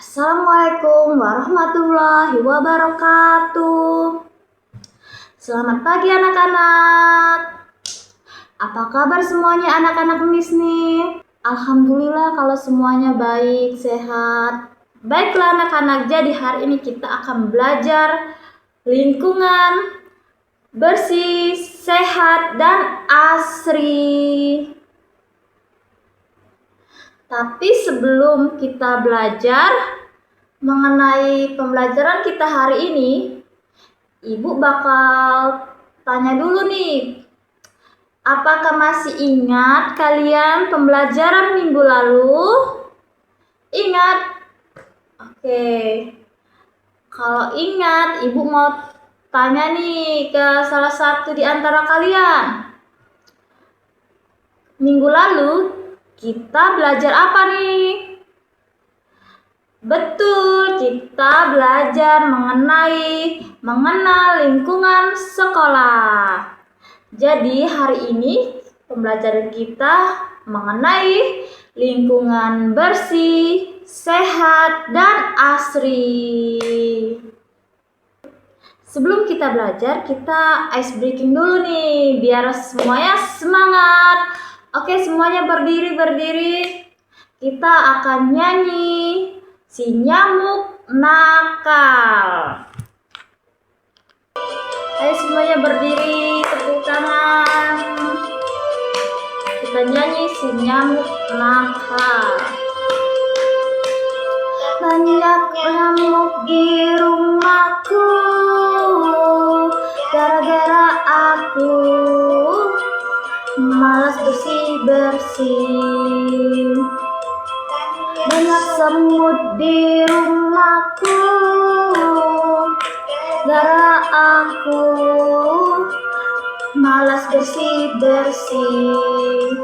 Assalamualaikum warahmatullahi wabarakatuh. Selamat pagi anak-anak. Apa kabar semuanya anak-anak Miss nih? Alhamdulillah kalau semuanya baik, sehat. Baiklah anak-anak, jadi hari ini kita akan belajar lingkungan bersih, sehat, dan asri. Tapi sebelum kita belajar mengenai pembelajaran kita hari ini, Ibu bakal tanya dulu nih. Apakah masih ingat kalian pembelajaran minggu lalu? Ingat? Oke. Kalau ingat, Ibu mau tanya nih ke salah satu di antara kalian. Minggu lalu kita belajar apa nih? Betul, kita belajar mengenal lingkungan sekolah. Jadi hari ini pembelajaran kita mengenai lingkungan bersih, sehat, dan asri. Sebelum kita belajar, kita ice breaking dulu nih, biar semuanya semangat. Oke, semuanya berdiri. Kita akan nyanyi Si Nyamuk Nakal. Ayo semuanya berdiri, tepuk tangan. Kita nyanyi Si Nyamuk Nakal. Banyak nyamuk di rumahku, gara-gara aku malas bersih-bersih. Banyak semut di rumahku, gara aku malas bersih-bersih.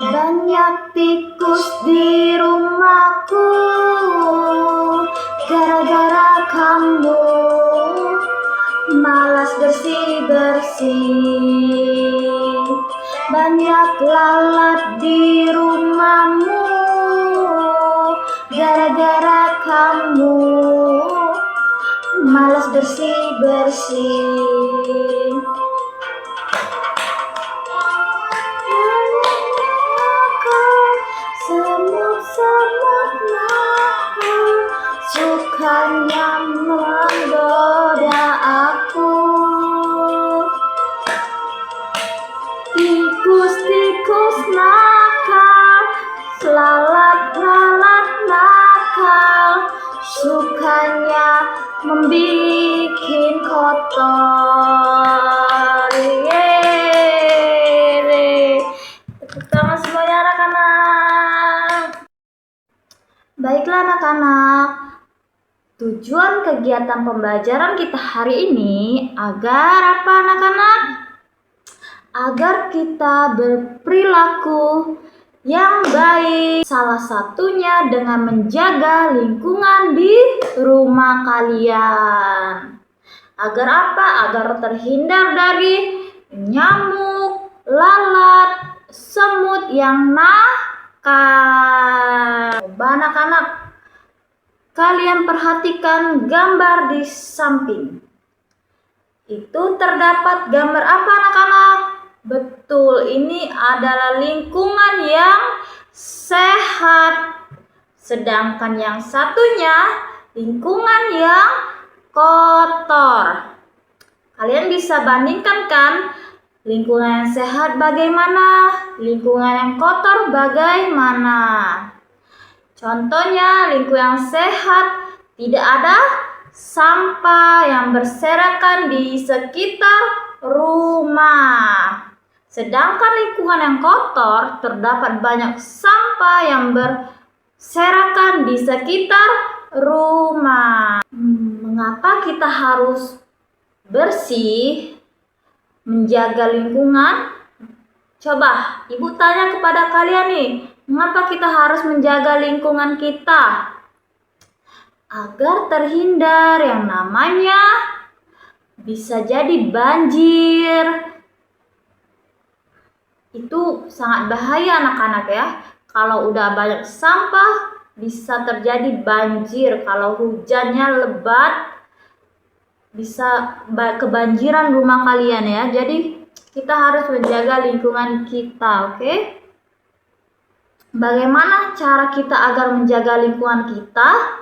Banyak tikus di rumahku, gara-gara kamu malas bersih-bersih. Banyak lalat di rumahmu, gara-gara kamu malas bersih-bersih. Semut-semut nakal, sukanya menggoda aku. Tikus-tikus nakal, lalat-lalat nakal, sukanya membikin kotor. Tepuk tangan semuanya anak-anak. Baiklah anak-anak, tujuan kegiatan pembelajaran kita hari ini agar apa anak-anak? Agar kita berperilaku yang baik. Salah satunya dengan menjaga lingkungan di rumah kalian. Agar apa? Agar terhindar dari nyamuk, lalat, semut yang nakal. Coba anak-anak, kalian perhatikan gambar di samping. Itu terdapat gambar apa anak-anak? Betul, ini adalah lingkungan yang sehat. Sedangkan yang satunya lingkungan yang kotor. Kalian bisa bandingkan kan? Lingkungan yang sehat bagaimana? Lingkungan yang kotor bagaimana? Contohnya, lingkungan yang sehat tidak ada sampah yang berserakan di sekitar rumah. Sedangkan lingkungan yang kotor terdapat banyak sampah yang berserakan di sekitar rumah. Mengapa kita harus bersih, menjaga lingkungan? Coba Ibu tanya kepada kalian nih, mengapa kita harus menjaga lingkungan kita? Agar terhindar yang namanya bisa jadi banjir. Itu sangat bahaya anak-anak ya. Kalau udah banyak sampah bisa terjadi banjir. Kalau hujannya lebat bisa kebanjiran rumah kalian ya. Jadi kita harus menjaga lingkungan kita, oke? Bagaimana cara kita agar menjaga lingkungan kita?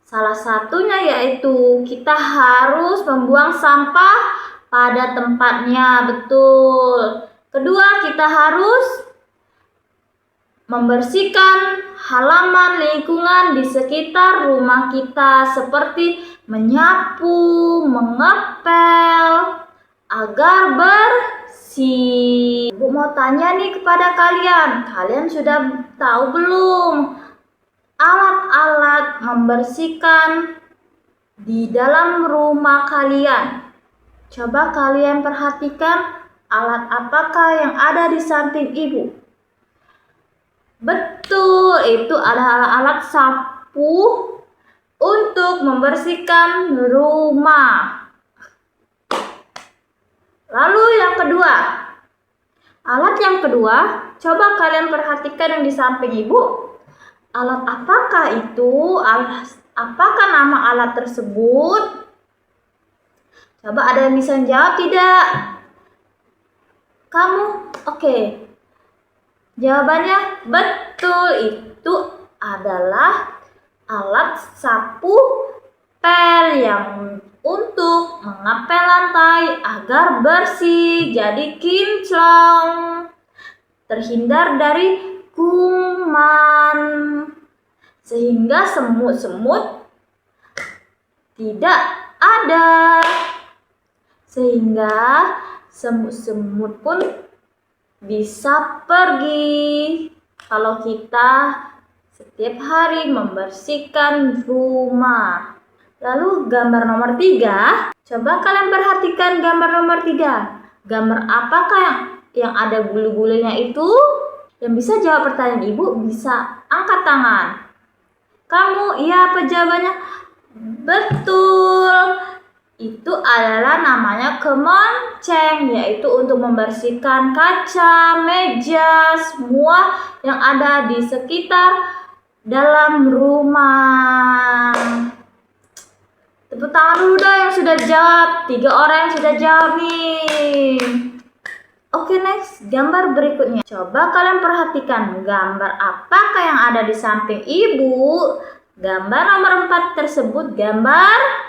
Salah satunya yaitu kita harus membuang sampah pada tempatnya, betul. Kedua, kita harus membersihkan halaman lingkungan di sekitar rumah kita seperti menyapu, mengepel agar bersih. Bu mau tanya nih kepada kalian sudah tahu belum alat-alat membersihkan di dalam rumah kalian? Coba kalian perhatikan alat apakah yang ada di samping ibu. Betul, itu adalah alat sapu untuk membersihkan rumah. Lalu yang kedua, alat yang kedua, coba kalian perhatikan yang di samping ibu. Alat apakah itu? Apakah nama alat tersebut? Coba ada yang bisa jawab tidak? Kamu? Oke. Jawabannya betul, itu adalah alat sapu pel yang untuk mengepel lantai agar bersih, jadi kinclong, terhindar dari kuman, sehingga semut-semut tidak ada, sehingga semut-semut pun bisa pergi kalau kita setiap hari membersihkan rumah. Lalu gambar nomor 3, coba kalian perhatikan gambar nomor 3. Gambar apakah yang ada bulu-bulunya itu? Yang bisa jawab pertanyaan ibu bisa angkat tangan. Kamu, iya apa jawabannya? Betul. Itu adalah namanya kemonceng, yaitu untuk membersihkan kaca, meja, semua yang ada di sekitar dalam rumah. Tepuk tangan dulu dong yang sudah jawab. 3 orang yang sudah jawab nih. Oke, next, gambar berikutnya. Coba kalian perhatikan gambar apakah yang ada di samping ibu. Gambar nomor 4 tersebut gambar.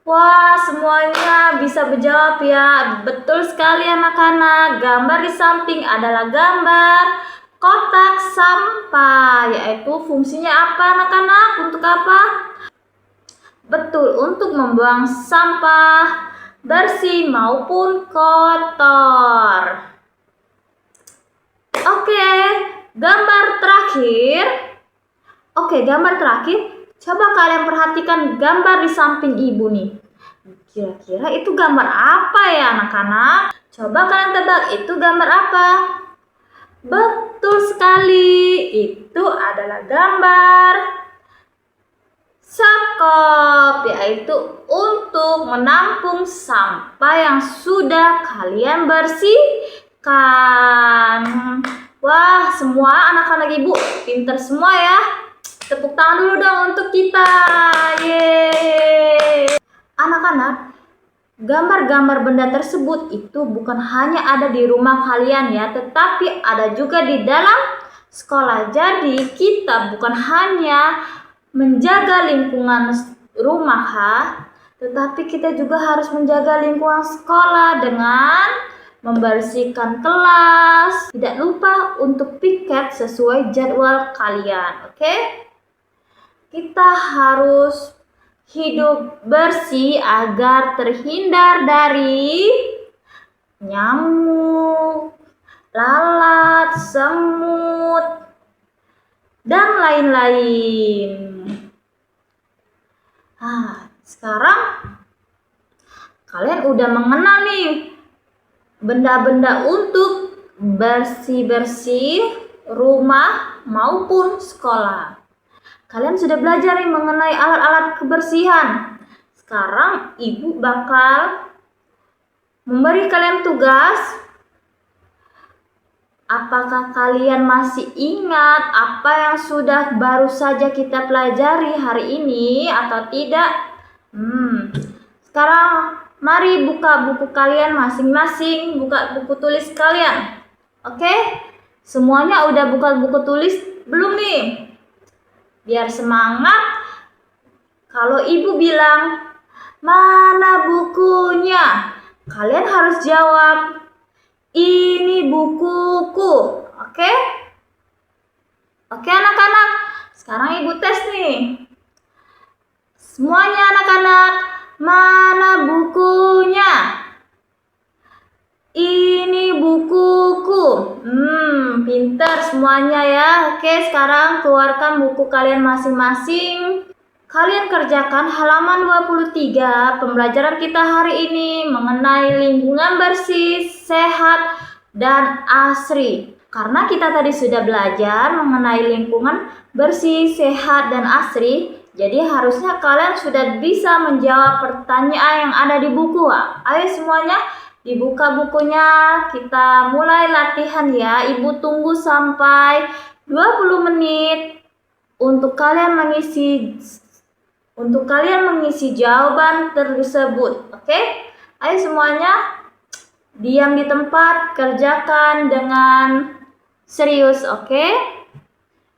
Wah, semuanya bisa menjawab ya. Betul sekali anak-anak. Gambar di samping adalah gambar kotak sampah. Yaitu fungsinya apa anak-anak? Untuk apa? Betul, untuk membuang sampah bersih maupun kotor. Oke, gambar terakhir. Coba kalian perhatikan gambar di samping ibu nih. Kira-kira itu gambar apa ya anak-anak? Coba kalian tebak, itu gambar apa? Betul sekali, itu adalah gambar sakop, yaitu untuk menampung sampah yang sudah kalian bersihkan. Wah, semua anak-anak ibu pinter semua ya. Tepuk tangan dulu dong untuk kita. Yeay. Anak-anak, gambar-gambar benda tersebut itu bukan hanya ada di rumah kalian ya, tetapi ada juga di dalam sekolah. Jadi kita bukan hanya menjaga lingkungan rumah, tetapi kita juga harus menjaga lingkungan sekolah dengan membersihkan kelas. Tidak lupa untuk piket sesuai jadwal kalian, oke? Kita harus hidup bersih agar terhindar dari nyamuk, lalat, semut, dan lain-lain. Sekarang kalian udah mengenal nih benda-benda untuk bersih-bersih rumah maupun sekolah. Kalian sudah belajar nih mengenai alat-alat kebersihan. Sekarang ibu bakal memberi kalian tugas. Apakah kalian masih ingat apa yang sudah baru saja kita pelajari hari ini atau tidak? Sekarang mari buka buku kalian masing-masing, buka buku tulis kalian. Oke? Semuanya udah buka buku tulis belum nih? Biar semangat. Kalau ibu bilang, "Mana bukunya?" Kalian harus jawab, "Ini bukuku." Oke? Oke anak-anak, sekarang ibu tes nih. Semuanya anak-anak, mana bukunya? Ini bukuku. Pintar semuanya ya. Oke, sekarang keluarkan buku kalian masing-masing. Kalian kerjakan halaman 23 pembelajaran kita hari ini mengenai lingkungan bersih, sehat, dan asri. Karena kita tadi sudah belajar mengenai lingkungan bersih, sehat, dan asri, jadi harusnya kalian sudah bisa menjawab pertanyaan yang ada di buku. Ayo semuanya dibuka bukunya, kita mulai latihan ya. Ibu tunggu sampai 20 menit untuk kalian mengisi jawaban tersebut. Oke? Ayo semuanya diam di tempat, kerjakan dengan serius, oke?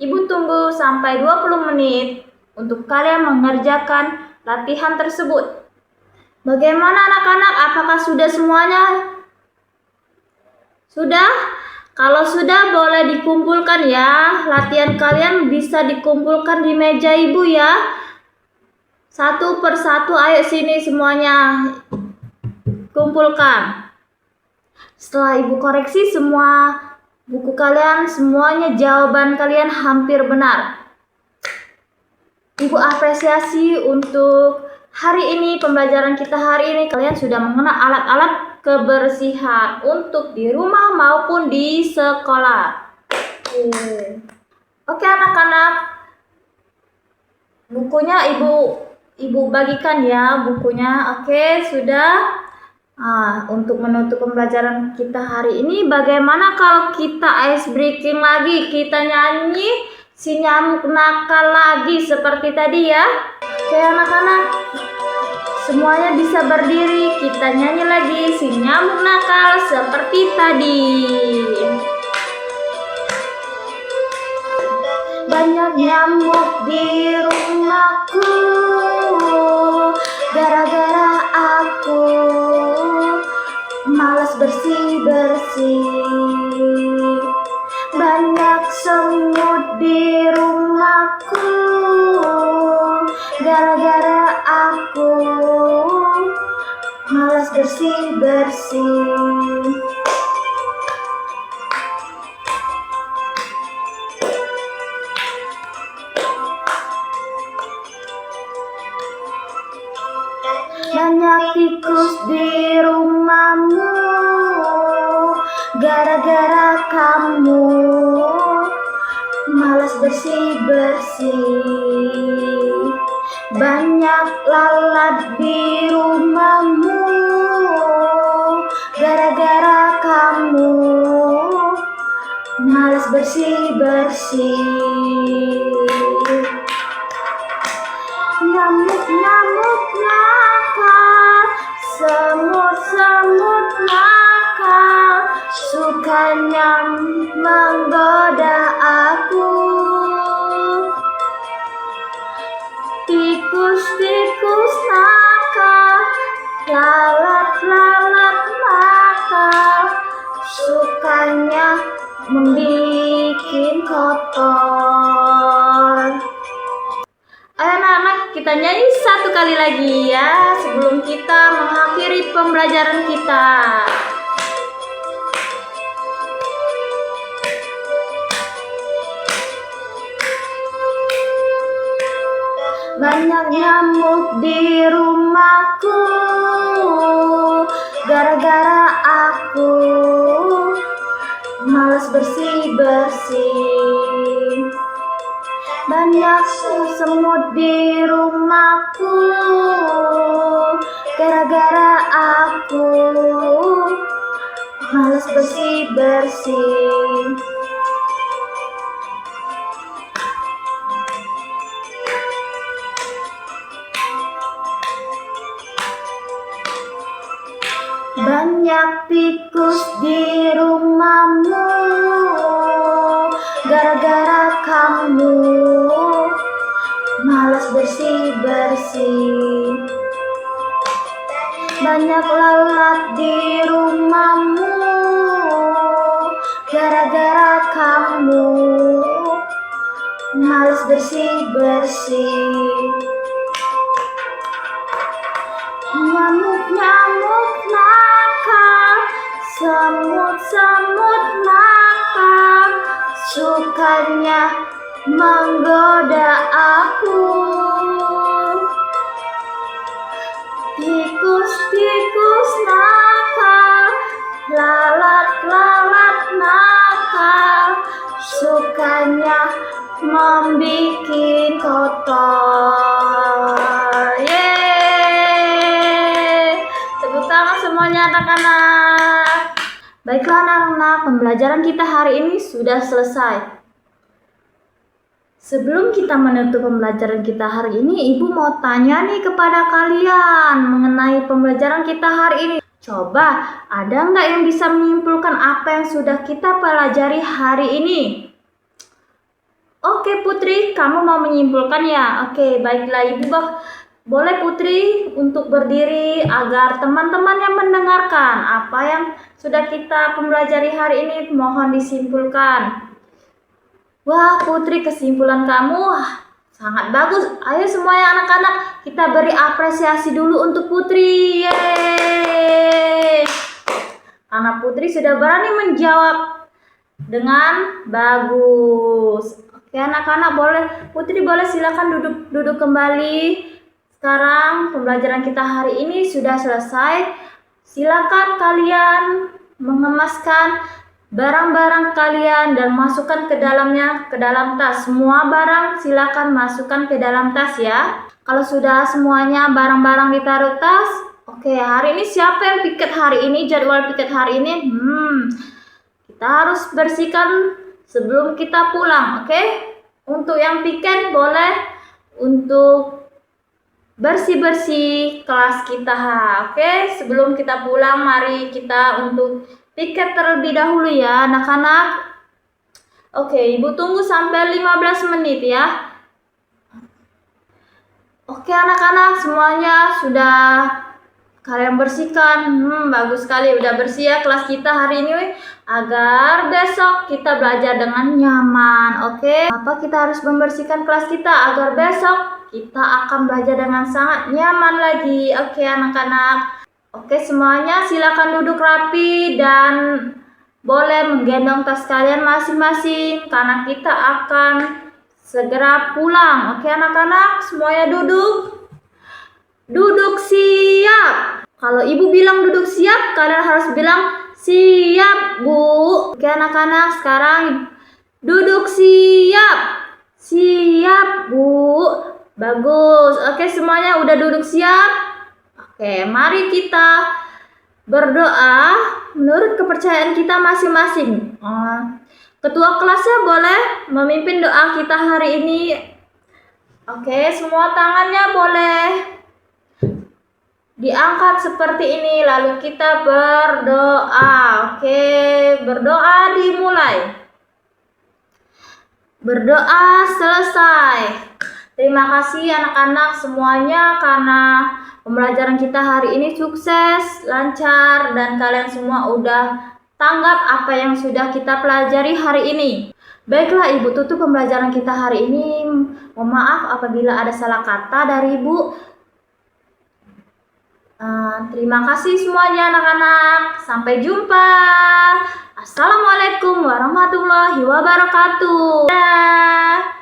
Ibu tunggu sampai 20 menit untuk kalian mengerjakan latihan tersebut. Bagaimana anak-anak? Apakah sudah semuanya? Sudah? Kalau sudah boleh dikumpulkan ya. Latihan kalian bisa dikumpulkan di meja ibu ya. Satu persatu, ayo sini semuanya kumpulkan. Setelah ibu koreksi semua buku kalian, semuanya jawaban kalian hampir benar. Ibu apresiasi untuk hari ini, pembelajaran kita hari ini. Kalian sudah mengenal alat-alat kebersihan untuk di rumah maupun di sekolah. Oke anak-anak, bukunya ibu bagikan ya bukunya. Oke, sudah. Untuk menutup pembelajaran kita hari ini, bagaimana kalau kita ice breaking lagi? Kita nyanyi si nyamuk nakal lagi seperti tadi ya. Oke anak-anak, semuanya bisa berdiri. Kita nyanyi lagi si nyamuk nakal seperti tadi. Banyak nyamuk di rumahku, gara-gara aku malas bersih-bersih. Banyak semut di rumahku, gara-gara aku malas bersih-bersih. Banyak tikus di rumahmu, gara-gara kamu malas bersih-bersih. Banyak lalat di rumahmu, gara-gara kamu malas bersih-bersih. Nyamuk-nyamuk nakal, semut-semut nakal, sukanya menggoda aku. Tikus-tikus nakal, lalat-lalat nakal, sukanya membikin kotor. Ayo anak-anak, kita nyanyi satu kali lagi ya sebelum kita mengakhiri pembelajaran kita. Banyak nyamuk di rumahku, gara-gara aku malas bersih-bersih. Banyak semut di rumahku, Gara-gara aku malas bersih-bersih. Banyak tikus di rumahmu, gara-gara kamu malas bersih-bersih. Banyak lalat di rumahmu, gara-gara kamu malas bersih-bersih. Nyamuk-nyamuk nakal, semut-semut nakal, sukanya menggoda aku. Tikus-tikus nakal, lalat-lalat nakal, sukanya membikin kotor. Yeay! Tepuk tangan semuanya anak-anak. Baiklah anak-anak, pembelajaran kita hari ini sudah selesai. Sebelum kita menutup pembelajaran kita hari ini, Ibu mau tanya nih kepada kalian mengenai pembelajaran kita hari ini. Coba, ada nggak yang bisa menyimpulkan apa yang sudah kita pelajari hari ini? Oke Putri, kamu mau menyimpulkan ya? Oke, baiklah Ibu. Boleh Putri untuk berdiri agar teman-teman yang mendengarkan apa yang sudah kita pelajari hari ini mohon disimpulkan. Wah Putri, kesimpulan kamu sangat bagus. Ayo semuanya anak-anak, kita beri apresiasi dulu untuk Putri. Yeay! Karena Putri sudah berani menjawab dengan bagus. Oke anak-anak, Putri boleh silakan duduk kembali. Sekarang pembelajaran kita hari ini sudah selesai. Silakan kalian mengemaskan barang-barang kalian dan masukkan ke dalamnya, ke dalam tas. Semua barang silakan masukkan ke dalam tas ya. Kalau sudah semuanya barang-barang ditaruh tas, oke, hari ini siapa yang piket hari ini, jadwal piket hari ini? Kita harus bersihkan sebelum kita pulang, oke? Untuk yang piket boleh untuk bersih-bersih kelas kita, oke? Sebelum kita pulang, mari kita untuk piket terlebih dahulu ya anak-anak. Oke, Ibu tunggu sampai 15 menit ya. Oke anak-anak, semuanya sudah kalian bersihkan. Bagus sekali, udah bersih ya kelas kita hari ini, agar besok kita belajar dengan nyaman. Oke, apa kita harus membersihkan kelas kita agar besok kita akan belajar dengan sangat nyaman lagi. Oke anak-anak. Oke semuanya silakan duduk rapi dan boleh menggendong tas kalian masing-masing karena kita akan segera pulang. Oke anak-anak, semuanya duduk. Duduk siap. Kalau Ibu bilang duduk siap, kalian harus bilang siap Bu. Oke anak-anak, sekarang duduk siap. Siap Bu. Bagus. Oke semuanya udah duduk siap. Oke, mari kita berdoa menurut kepercayaan kita masing-masing. Ketua kelasnya boleh memimpin doa kita hari ini. Oke, semua tangannya boleh diangkat seperti ini, lalu kita berdoa. Oke, berdoa dimulai. Berdoa selesai. Terima kasih anak-anak semuanya karena pembelajaran kita hari ini sukses, lancar, dan kalian semua udah tanggap apa yang sudah kita pelajari hari ini. Baiklah Ibu tutup pembelajaran kita hari ini. Mohon maaf apabila ada salah kata dari Ibu. Terima kasih semuanya anak-anak. Sampai jumpa. Assalamualaikum warahmatullahi wabarakatuh. Dadah.